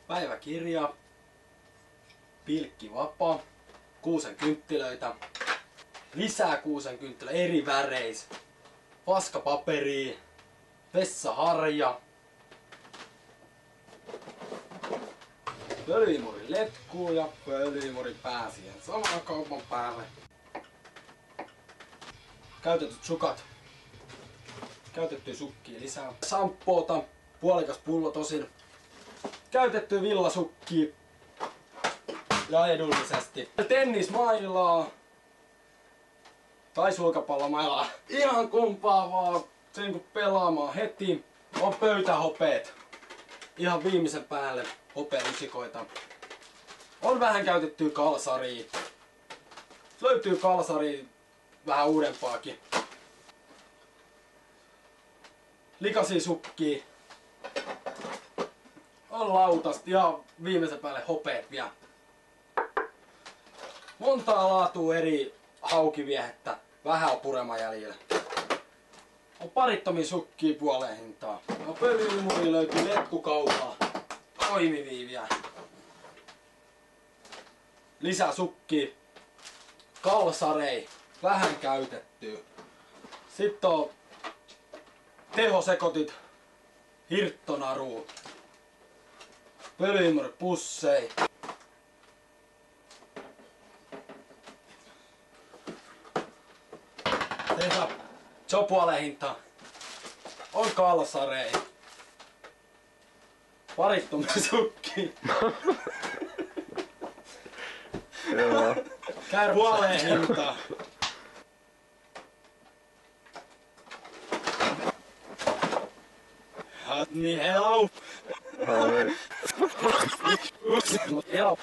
Päiväkirja, pilkkivapa, kuusenkynttilöitä, lisää kuusenkynttilöitä eri väreis, paskapaperia, vessaharja, pölyimurin letkuu ja pölyimurin pää siihen samaan kaupan päälle. Käytetyt sukat. Käytettyä sukkia lisää. Sampoota, puolikas pullo tosin. Käytettyä villasukkia. Ja edullisesti. Tennismailaa. Tai sulkapallomailaa. Ihan kumpaa vaan sen kun pelaamaan heti. On pöytähopeet. Ihan viimeisen päälle hopealusikoita. On vähän käytettyä kalsaria. Löytyy kalsaria vähän uudempaakin. Likaisia sukkia. On lautasta ja viimeisen päälle hopeet vielä. Montaa laatua eri haukiviehettä. Vähän on purema jäljellä. On parittomia sukkia puoleen hintaa. No pölyymuri löytyy letkukaupaa. Toimivia vielä. Lisää sukkia. Kalsarei. Vähän käytettyä. Sitten on tehosekotit. Hirttonaru. Pölyymuripusseja. Se on puoleen hintaa. On kalsarei. Parittomia sukkia. Puoleen hintaa. Niin hello. Hello.